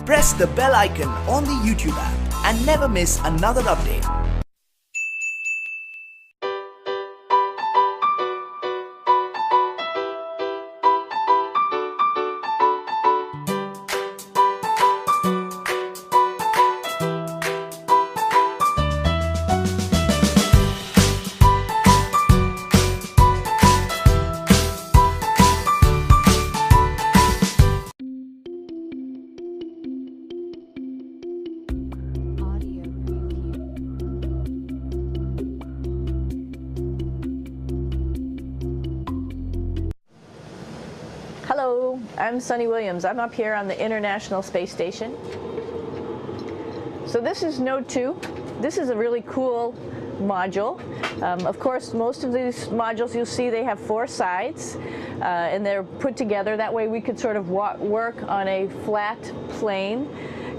Press the bell icon on the YouTube app and never miss another update. Hello, I'm Sunita Williams. I'm up here on the International Space Station. So this is Node 2. This is a really cool module. Of course, most of these modules you'll see they have 4 sides and they're put together. That way we could sort of work on a flat plane,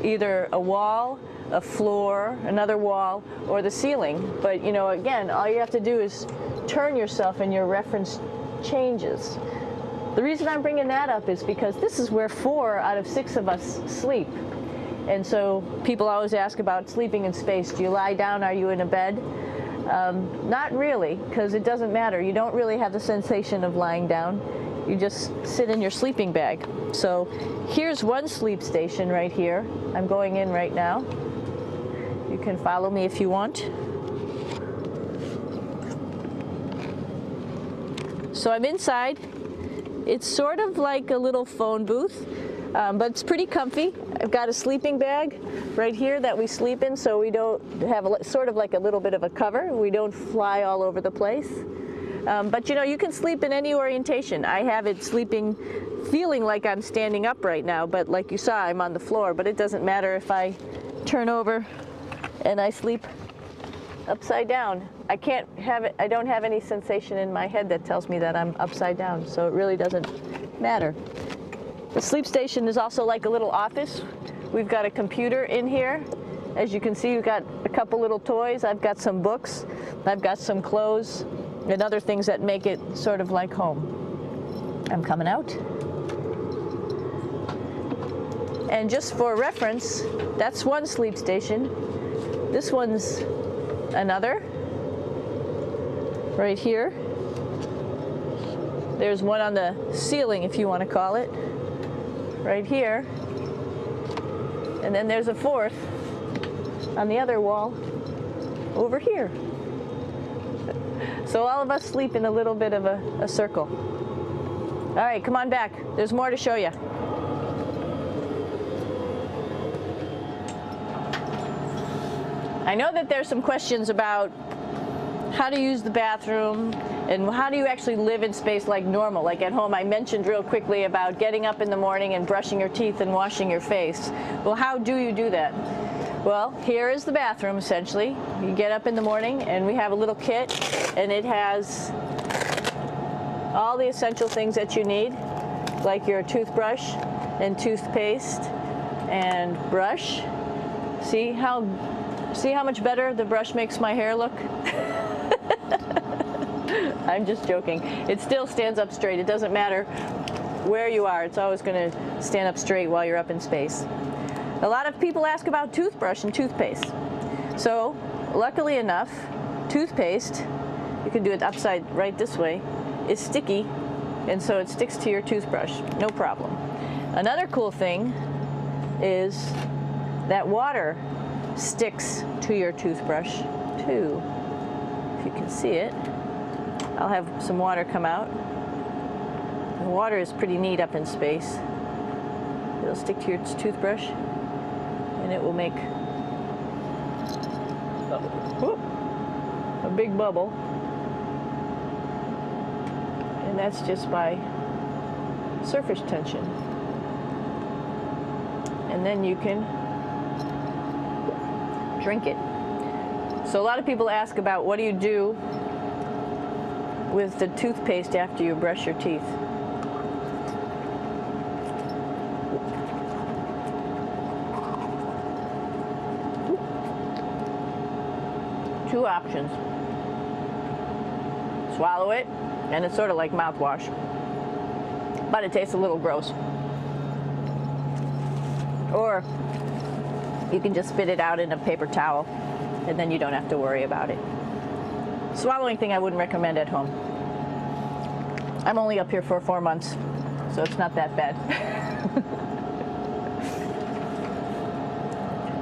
either a wall, a floor, another wall, or the ceiling. But you know, again, all you have to do is turn yourself and your reference changes. The reason I'm bringing that up is because this is where 4 out of 6 of us sleep. And so people always ask about sleeping in space. Do you lie down? Are you in a bed? Not really, because it doesn't matter. You don't really have the sensation of lying down. You just sit in your sleeping bag. So here's one sleep station right here. I'm going in right now. You can follow me if you want. So I'm inside. It's sort of like a little phone booth, but it's pretty comfy. I've got a sleeping bag right here that we sleep in, so we don't have sort of like a little bit of a cover. We don't fly all over the place. But you know, you can sleep in any orientation. I have it sleeping, feeling like I'm standing up right now, but like you saw, I'm on the floor. But it doesn't matter if I turn over and I sleep upside down. I can't have it, I don't have any sensation in my head that tells me that I'm upside down, so it really doesn't matter. The sleep station is also like a little office. We've got a computer in here. As you can see, we've got a couple little toys. I've got some books. I've got some clothes and other things that make it sort of like home. I'm coming out. And just for reference, that's one sleep station. This one's another. Right here. There's one on the ceiling, if you want to call it. Right here. And then there's a 4th on the other wall over here. So all of us sleep in a little bit of a circle. All right, come on back. There's more to show you. I know that there's some questions about how to use the bathroom and how do you actually live in space like normal, like at home. I mentioned real quickly about getting up in the morning and brushing your teeth and washing your face. Well, how do you do that? Well, here is the bathroom essentially. You get up in the morning and we have a little kit and it has all the essential things that you need, like your toothbrush and toothpaste and brush. See how much better the brush makes my hair look? I'm just joking. It still stands up straight. It doesn't matter where you are. It's always going to stand up straight while you're up in space. A lot of people ask about toothbrush and toothpaste. So, luckily enough, toothpaste, you can do it upside right this way, is sticky, and so it sticks to your toothbrush. No problem. Another cool thing is that water sticks to your toothbrush too. If you can see it, I'll have some water come out. The water is pretty neat up in space. It'll stick to your toothbrush and it will make a big bubble, and that's just by surface tension. And then you can drink it. So a lot of people ask about what do you do with the toothpaste after you brush your teeth. Two options. Swallow it, and it's sort of like mouthwash, but it tastes a little gross. Or you can just spit it out in a paper towel, and then you don't have to worry about it. Swallowing thing I wouldn't recommend at home. I'm only up here for 4 months, so it's not that bad.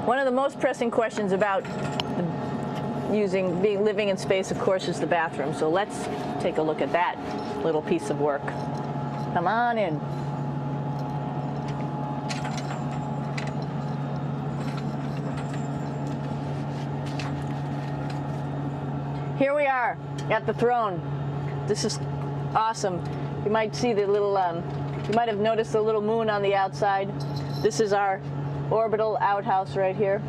One of the most pressing questions about living in space, of course, is the bathroom. So let's take a look at that little piece of work. Come on in. Here we are at the throne. This is awesome. You might see the little, you might have noticed the little moon on the outside. This is our orbital outhouse right here.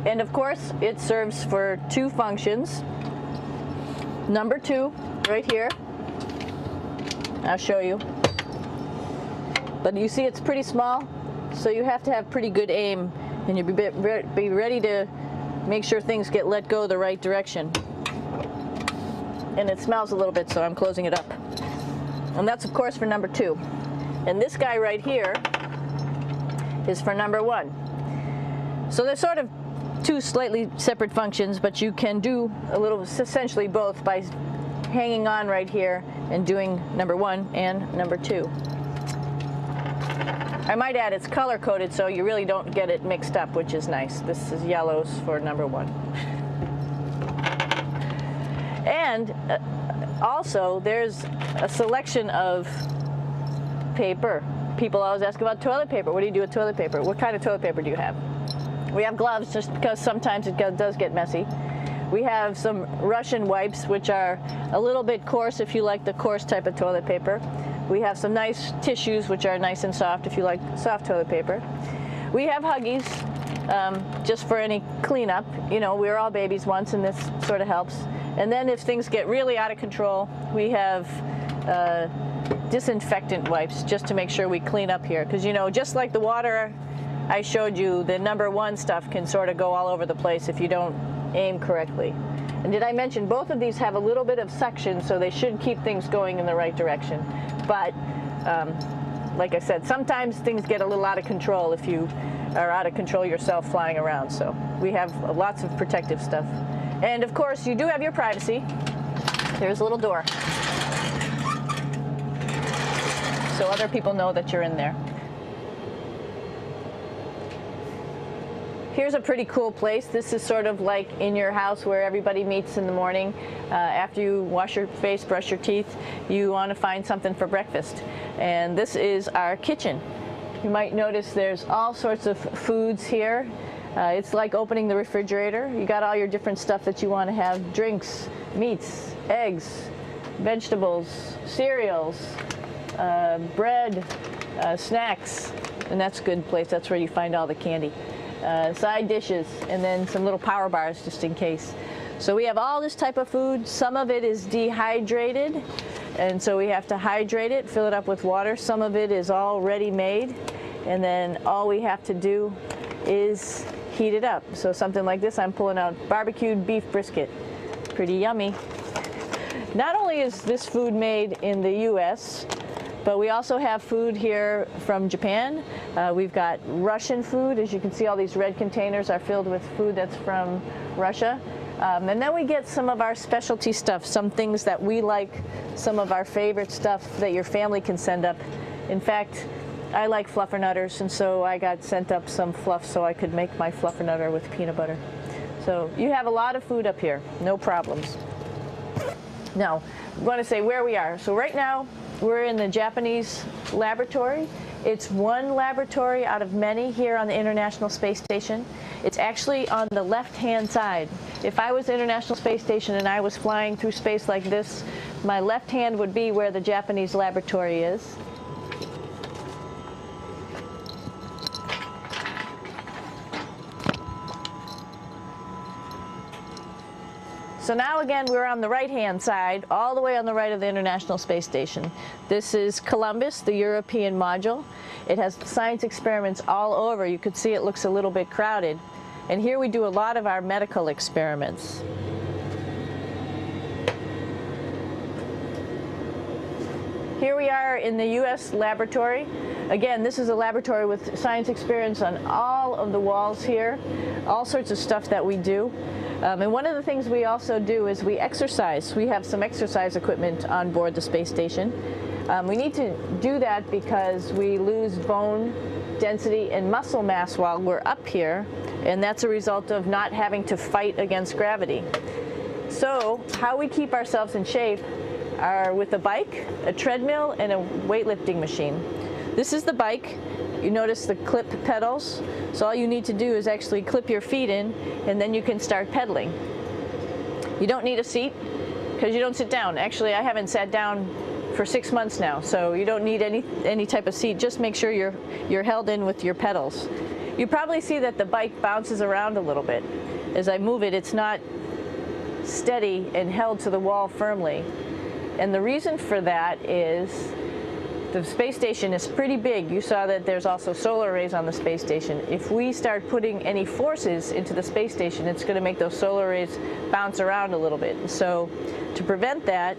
And of course, it serves for 2 functions. Number 2, right here. I'll show you. But you see it's pretty small, so you have to have pretty good aim, and you be ready to make sure things get let go the right direction. And it smells a little bit, so I'm closing it up. And that's, of course, for number 2. And this guy right here is for number 1. So there's sort of 2 slightly separate functions, but you can do a little, essentially both, by hanging on right here and doing number 1 and number 2. I might add it's color-coded, so you really don't get it mixed up, which is nice. This is yellows for number 1. And also, there's a selection of paper. People always ask about toilet paper. What do you do with toilet paper? What kind of toilet paper do you have? We have gloves, just because sometimes it does get messy. We have some Russian wipes, which are a little bit coarse if you like the coarse type of toilet paper. We have some nice tissues, which are nice and soft if you like soft toilet paper. We have Huggies, just for any cleanup. You know, we were all babies once, and this sort of helps. And then if things get really out of control, we have disinfectant wipes, just to make sure we clean up here. Because, you know, just like the water I showed you, the number 1 stuff can sort of go all over the place if you don't aim correctly. And did I mention both of these have a little bit of suction, so they should keep things going in the right direction. But like I said, sometimes things get a little out of control if you are out of control yourself flying around. So we have lots of protective stuff. And of course, you do have your privacy. There's a little door, so other people know that you're in there. Here's a pretty cool place. This is sort of like in your house where everybody meets in the morning. After you wash your face, brush your teeth, you want to find something for breakfast. And this is our kitchen. You might notice there's all sorts of foods here. It's like opening the refrigerator. You got all your different stuff that you want to have: drinks, meats, eggs, vegetables, cereals, bread, snacks. And that's a good place. That's where you find all the candy. Side dishes, and then some little power bars just in case. So we have all this type of food. Some of it is dehydrated, and so we have to hydrate it, fill it up with water. Some of it is already made, and then all we have to do is heat it up. So something like this, I'm pulling out barbecued beef brisket. Pretty yummy. Not only is this food made in the US, but we also have food here from Japan. We've got Russian food. As you can see, all these red containers are filled with food that's from Russia. And then we get some of our specialty stuff, some things that we like, some of our favorite stuff that your family can send up. In fact, I like fluffernutters, and so I got sent up some fluff so I could make my fluffernutter with peanut butter. So you have a lot of food up here, no problems. Now, I'm going to say where we are. So right now, we're in the Japanese laboratory. It's one laboratory out of many here on the International Space Station. It's actually on the left-hand side. If I was International Space Station and I was flying through space like this, my left hand would be where the Japanese laboratory is. So now again, we're on the right-hand side, all the way on the right of the International Space Station. This is Columbus, the European module. It has science experiments all over. You could see it looks a little bit crowded. And here we do a lot of our medical experiments. Here we are in the U.S. laboratory. Again, this is a laboratory with science experience on all of the walls here, all sorts of stuff that we do. And one of the things we also do is we exercise. We have some exercise equipment on board the space station. We need to do that because we lose bone density and muscle mass while we're up here, and that's a result of not having to fight against gravity. So how we keep ourselves in shape are with a bike, a treadmill, and a weightlifting machine. This is the bike. You notice the clip pedals. So all you need to do is actually clip your feet in, and then you can start pedaling. You don't need a seat because you don't sit down. Actually, I haven't sat down for 6 months now, so you don't need any type of seat. Just make sure you're held in with your pedals. You probably see that the bike bounces around a little bit. As I move it, it's not steady and held to the wall firmly. And the reason for that is the space station is pretty big. You saw that there's also solar arrays on the space station. If we start putting any forces into the space station, it's going to make those solar arrays bounce around a little bit. So to prevent that,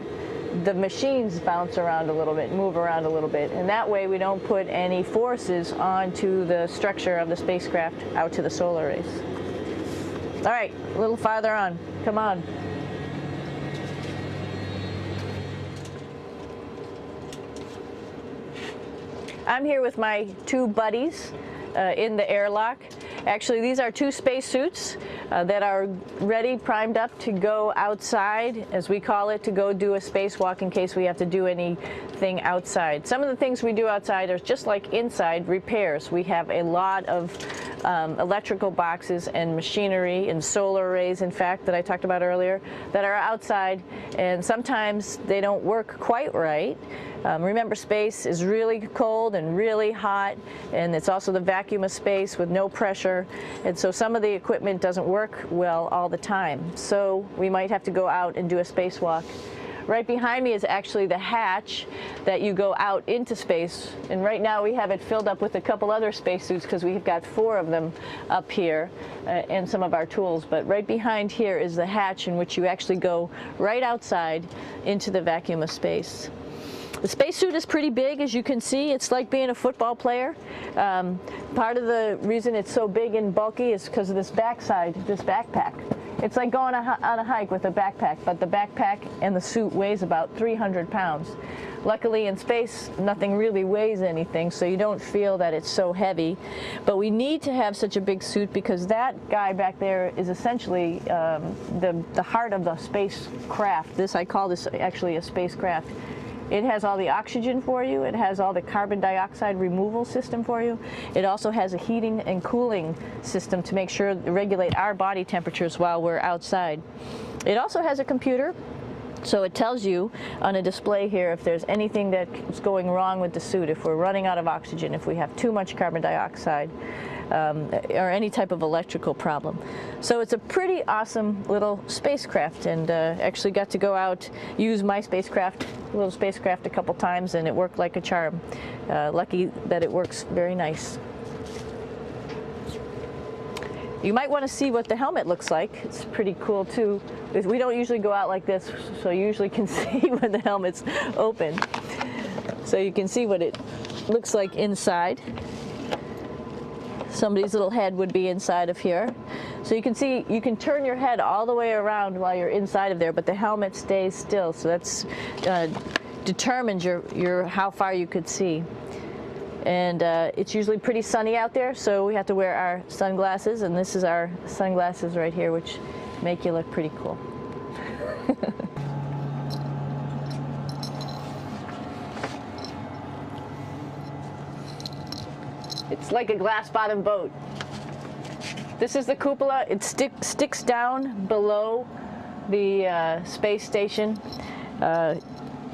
the machines bounce around a little bit, move around a little bit, and that way we don't put any forces onto the structure of the spacecraft out to the solar arrays. All right, a little farther on. Come on. I'm here with my two buddies in the airlock. Actually, these are two spacesuits that are ready, primed up to go outside, as we call it, to go do a spacewalk in case we have to do anything outside. Some of the things we do outside are just like inside, repairs. We have a lot of electrical boxes and machinery and solar arrays, in fact, that I talked about earlier, that are outside, and sometimes they don't work quite right. Remember, space is really cold and really hot, and it's also the vacuum of space with no pressure, and so some of the equipment doesn't work well all the time. So we might have to go out and do a spacewalk. Right behind me is actually the hatch that you go out into space, and right now we have it filled up with a couple other spacesuits because we've got 4 of them up here and some of our tools. But right behind here is the hatch in which you actually go right outside into the vacuum of space. The spacesuit is pretty big, as you can see. It's like being a football player. Part of the reason it's so big and bulky is because of this backside, this backpack. It's like going on a hike with a backpack, but the backpack and the suit weighs about 300 pounds. Luckily in space, nothing really weighs anything, so you don't feel that it's so heavy. But we need to have such a big suit because that guy back there is essentially the heart of the spacecraft. I call this actually a spacecraft. It has all the oxygen for you. It has all the carbon dioxide removal system for you. It also has a heating and cooling system to make sure to regulate our body temperatures while we're outside. It also has a computer, so it tells you on a display here if there's anything that's going wrong with the suit, if we're running out of oxygen, if we have too much carbon dioxide, or any type of electrical problem. So it's a pretty awesome little spacecraft, and actually got to go out, use my little spacecraft a couple times, and it worked like a charm. Lucky that it works very nice. You might want to see what the helmet looks like. It's pretty cool too. We don't usually go out like this, so you usually can see when the helmet's open. So you can see what it looks like inside. Somebody's little head would be inside of here. So you can see, you can turn your head all the way around while you're inside of there, but the helmet stays still. So that's determines how far you could see. And it's usually pretty sunny out there, so we have to wear our sunglasses, and this is our sunglasses right here, which make you look pretty cool. It's like a glass-bottom boat. This is the cupola. It sticks down below the space station.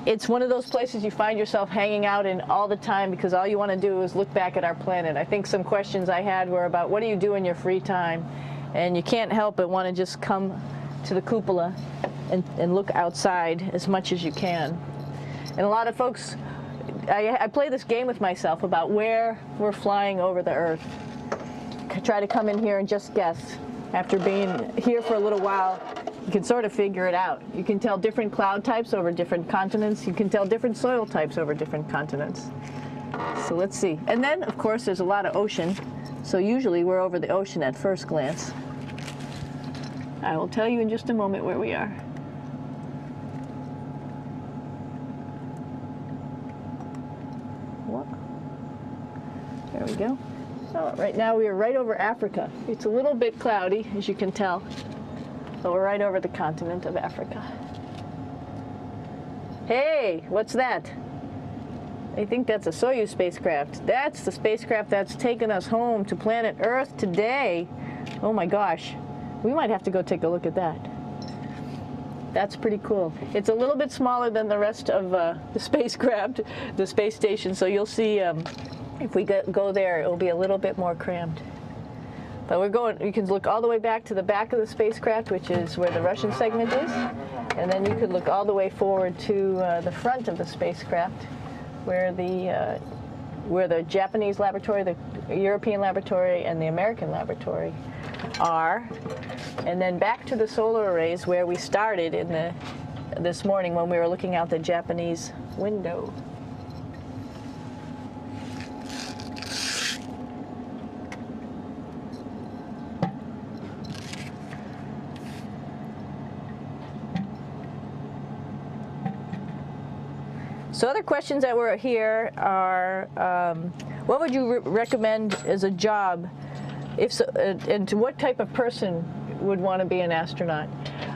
It's one of those places you find yourself hanging out in all the time because all you want to do is look back at our planet. I think some questions I had were about what do you do in your free time? And you can't help but want to just come to the cupola and look outside as much as you can. And a lot of folks, I play this game with myself about where we're flying over the Earth. Try to come in here and just guess. After being here for a little while, You can sort of figure it out. You can tell different cloud types over different continents. You can tell different soil types over different continents. So let's see. And then, of course, there's a lot of ocean. So usually we're over the ocean at first glance. I will tell you in just a moment where we are. There we go. So right now we are right over Africa. It's a little bit cloudy, as you can tell. But we're right over the continent of Africa. Hey, what's that? I think that's a Soyuz spacecraft. That's the spacecraft that's taken us home to planet Earth today. Oh my gosh. We might have to go take a look at that. That's pretty cool. It's a little bit smaller than the rest of the spacecraft, the space station, so you'll see if we go there, it will be a little bit more crammed. But we're going, you can look all the way back to the back of the spacecraft, which is where the Russian segment is. And then you could look all the way forward to the front of the spacecraft, where the Japanese laboratory, the European laboratory, and the American laboratory are. And then back to the solar arrays where we started this morning when we were looking out the Japanese window. So other questions that were here are, what would you recommend as a job, if so, and to what type of person would want to be an astronaut?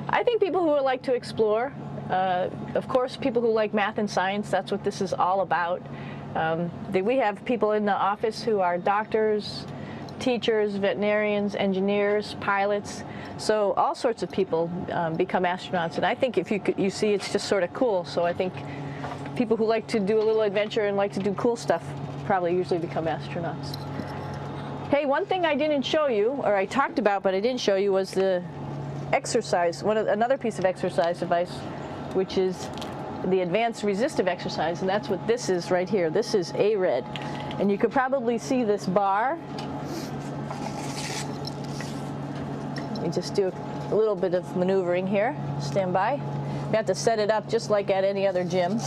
I think people who would like to explore, of course people who like math and science, that's what this is all about. We have people in the office who are doctors, teachers, veterinarians, engineers, pilots, so all sorts of people become astronauts, and I think if you see it's just sort of cool, so I think people who like to do a little adventure and like to do cool stuff probably usually become astronauts. Hey, one thing I didn't show you, or I talked about but I didn't show you, was the exercise, another piece of exercise device, which is the advanced resistive exercise, and that's what this is right here. This is ARED, and you could probably see this bar. Let me just do a little bit of maneuvering here. Stand by. You have to set it up just like at any other gym.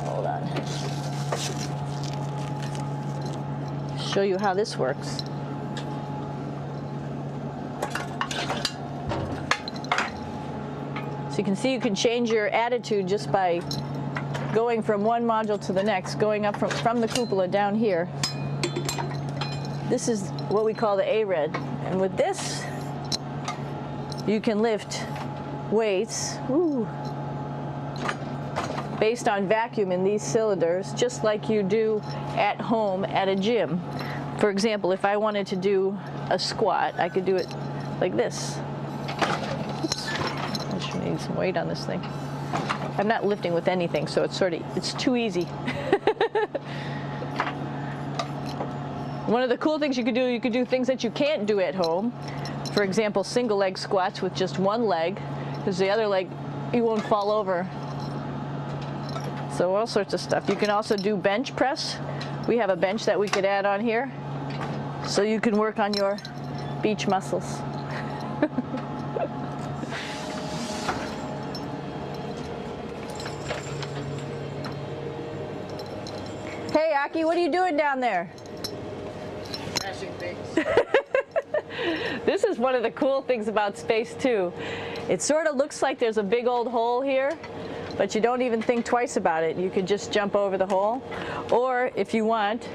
Hold on. Show you how this works. So you can see you can change your attitude just by going from one module to the next, going up from the cupola down here. This is what we call the ARED. And with this, you can lift weights based on vacuum in these cylinders, just like you do at home at a gym. For example, if I wanted to do a squat, I could do it like this. Oops. I should need some weight on this thing. I'm not lifting with anything, so it's too easy. One of the cool things you could do things that you can't do at home. For example, single leg squats with just one leg, because the other leg, you won't fall over. So all sorts of stuff. You can also do bench press. We have a bench that we could add on here, so you can work on your beach muscles. Hey, Aki, what are you doing down there? Crashing things. This is one of the cool things about space, too. It sort of looks like there's a big old hole here, but you don't even think twice about it. You can just jump over the hole. Or, if you want,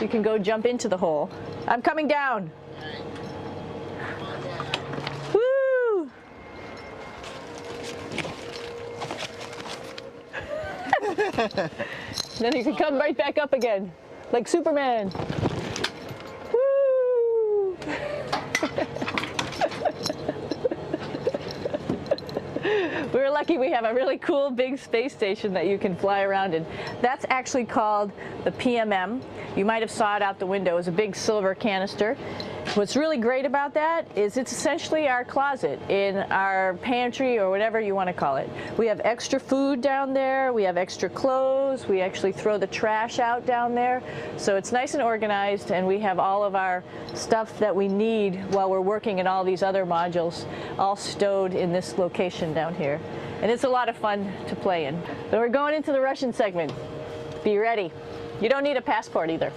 you can go jump into the hole. I'm coming down. Woo! Then you can come right back up again, like Superman. Woo! We're lucky we have a really cool big space station that you can fly around in. That's actually called the PMM. You might have saw it out the window. It's a big silver canister. What's really great about that is it's essentially our closet in our pantry or whatever you want to call it. We have extra food down there, we have extra clothes, we actually throw the trash out down there. So it's nice and organized, and we have all of our stuff that we need while we're working in all these other modules all stowed in this location down here. And it's a lot of fun to play in. So we're going into the Russian segment. Be ready. You don't need a passport either.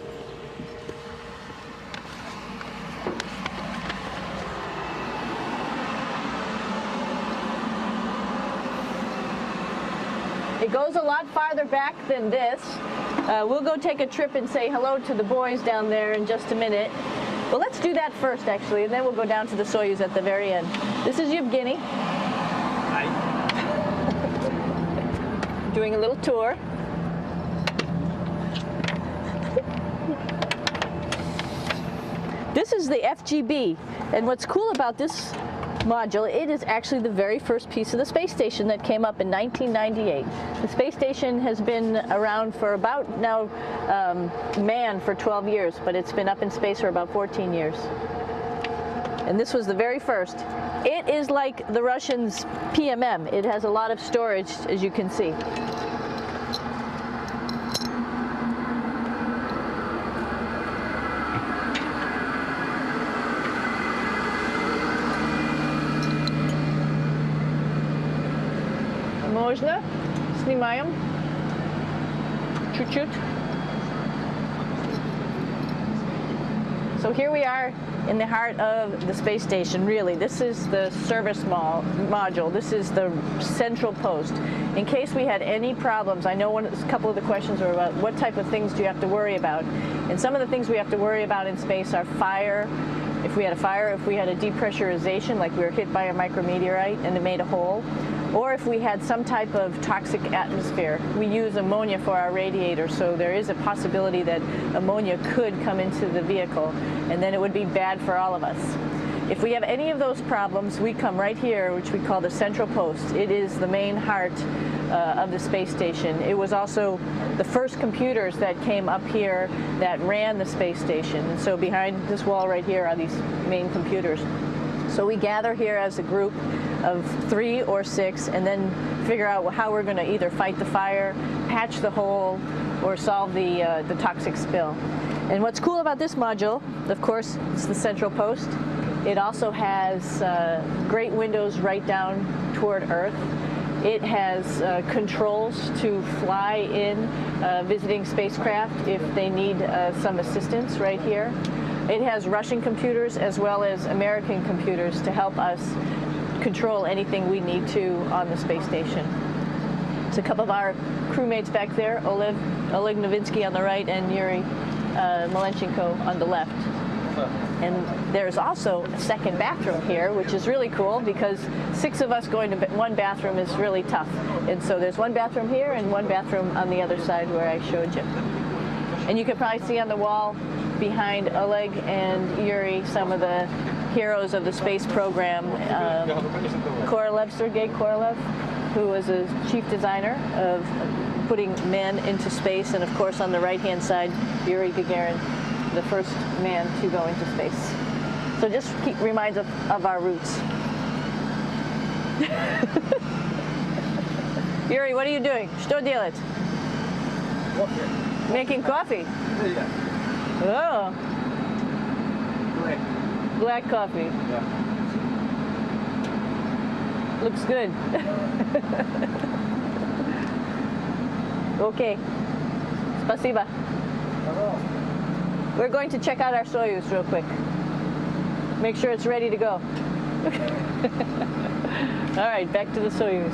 It goes a lot farther back than this. We'll go take a trip and say hello to the boys down there in just a minute. Well, let's do that first, actually, and then we'll go down to the Soyuz at the very end. This is Yevgeny. Hi. Doing a little tour. This is the FGB, and what's cool about this module, it is actually the very first piece of the space station that came up in 1998. The space station has been around for about now manned for 12 years, but it's been up in space for about 14 years. And this was the very first. It is like the Russians' PMM. It has a lot of storage, as you can see. Можно? Снимаем. Чуть-чуть. So here we are in the heart of the space station, really. This is the service module. This is the central post. In case we had any problems, I know a couple of the questions were about what type of things do you have to worry about. And some of the things we have to worry about in space are fire. If we had a fire, if we had a depressurization, like we were hit by a micrometeorite and it made a hole, or if we had some type of toxic atmosphere. We use ammonia for our radiator, so there is a possibility that ammonia could come into the vehicle, and then it would be bad for all of us. If we have any of those problems, we come right here, which we call the central post. It is the main heart of the space station. It was also the first computers that came up here that ran the space station. And so behind this wall right here are these main computers. So we gather here as a group of 3 or 6 and then figure out how we're going to either fight the fire, patch the hole, or solve the toxic spill. And what's cool about this module, of course, it's the central post. It also has great windows right down toward Earth. It has controls to fly in visiting spacecraft if they need some assistance right here. It has Russian computers as well as American computers to help us control anything we need to on the space station. It's a couple of our crewmates back there, Oleg Novinsky on the right and Yuri Malenchenko on the left. And there's also a second bathroom here, which is really cool because 6 of us going to one bathroom is really tough. And so there's one bathroom here and one bathroom on the other side where I showed you. And you can probably see on the wall behind Oleg and Yuri some of the heroes of the space program. Korolev, Sergei Korolev, who was a chief designer of putting men into space, and of course on the right-hand side, Yuri Gagarin, the first man to go into space. So just reminds us of our roots. Yuri, what are you doing? Что делать? Making coffee. Oh. Black coffee. Yeah. Looks good. Okay. Спасибо. We're going to check out our Soyuz real quick. Make sure it's ready to go. All right, back to the Soyuz.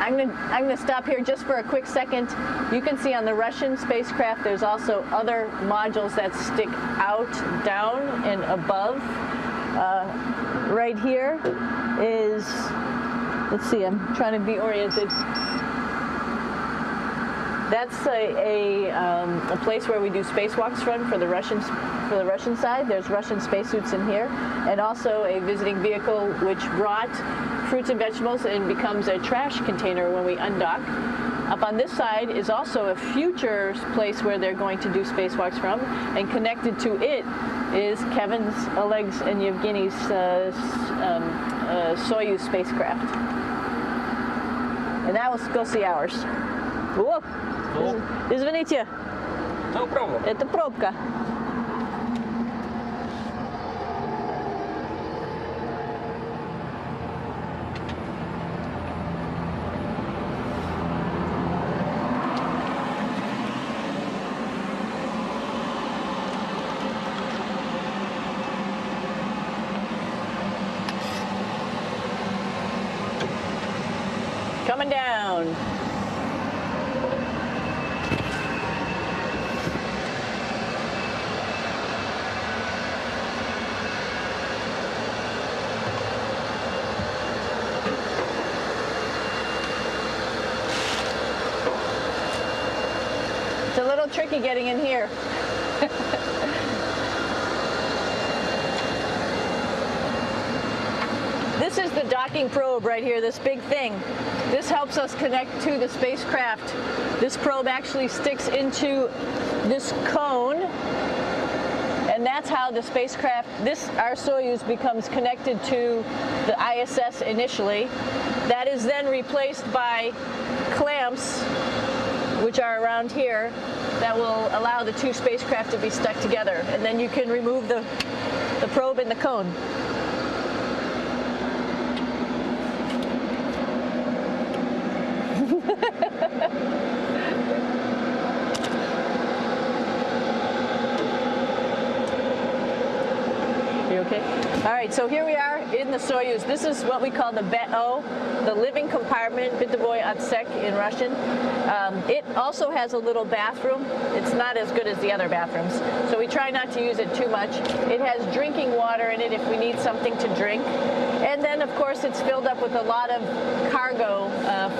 I'm going to stop here just for a quick second. You can see on the Russian spacecraft there's also other modules that stick out, down, and above. Right here is, let's see, I'm trying to be oriented. That's a place where we do spacewalks from for the Russian side. There's Russian spacesuits in here, and also a visiting vehicle which brought fruits and vegetables and becomes a trash container when we undock. Up on this side is also a future place where they're going to do spacewalks from, and connected to it is Kevin's, Oleg's, and Yevgeny's Soyuz spacecraft. And now let's go see ours. Whoa! Извините. No problem. Это пробка. Coming down. It's a little tricky getting in here. This is the docking probe right here, this big thing. This helps us connect to the spacecraft. This probe actually sticks into this cone, and that's how the spacecraft, our Soyuz, becomes connected to the ISS initially. That is then replaced by clamps, which are around here, that will allow the two spacecraft to be stuck together. And then you can remove the probe and the cone. You okay? All right, so here we are in the Soyuz. This is what we call the BEO, the living compartment, bytovой отсек in Russian. It also has a little bathroom. It's not as good as the other bathrooms, so we try not to use it too much. It has drinking water in it if we need something to drink. And then, of course, it's filled up with a lot of cargo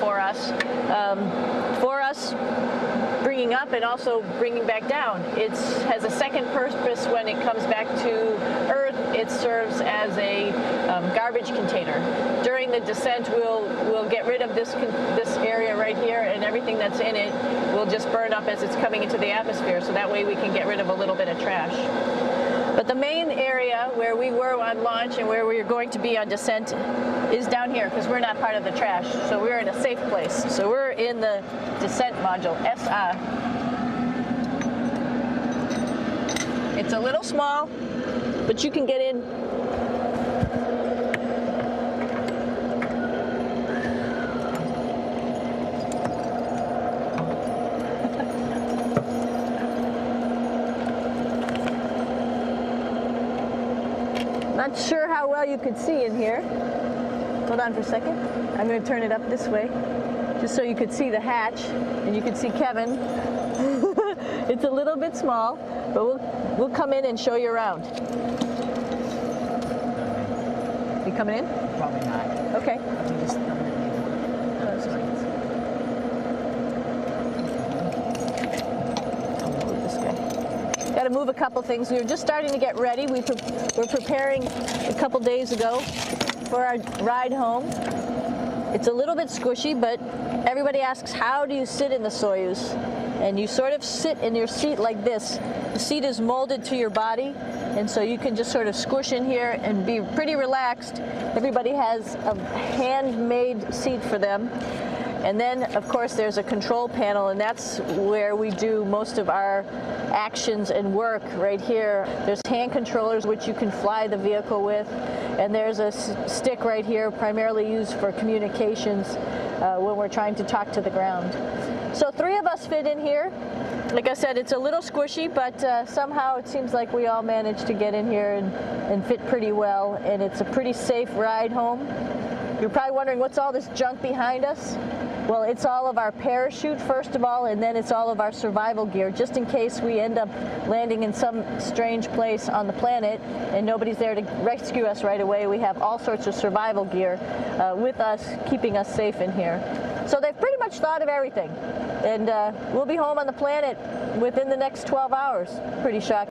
for us. Bringing up and also bringing back down. It has a second purpose when it comes back to Earth. It serves as a garbage container. During the descent, we'll get rid of this area right here, and everything that's in it will just burn up as it's coming into the atmosphere, so that way we can get rid of a little bit of trash. But the main area where we were on launch and where we're going to be on descent is down here, because we're not part of the trash. So we're in a safe place. So we're in the descent module, SA. It's a little small, but you can get in. Not sure how well you could see in here. Hold on for a second. I'm going to turn it up this way, just so you could see the hatch and you could see Kevin. It's a little bit small, but we'll come in and show you around. You coming in? Probably not. Okay. Got to move a couple things. We were just starting to get ready. We're preparing a couple days ago for our ride home. It's a little bit squishy, but everybody asks, how do you sit in the Soyuz? And you sort of sit in your seat like this. The seat is molded to your body, and so you can just sort of squish in here and be pretty relaxed. Everybody has a handmade seat for them. And then, of course, there's a control panel, and that's where we do most of our actions and work right here. There's hand controllers which you can fly the vehicle with, and there's a stick right here primarily used for communications when we're trying to talk to the ground. So 3 of us fit in here. Like I said, it's a little squishy, but somehow it seems like we all managed to get in here and fit pretty well, and it's a pretty safe ride home. You're probably wondering, what's all this junk behind us? Well, it's all of our parachute, first of all, and then it's all of our survival gear, just in case we end up landing in some strange place on the planet and nobody's there to rescue us right away. We have all sorts of survival gear with us, keeping us safe in here. So they've pretty much thought of everything. And we'll be home on the planet within the next 12 hours. Pretty shocking.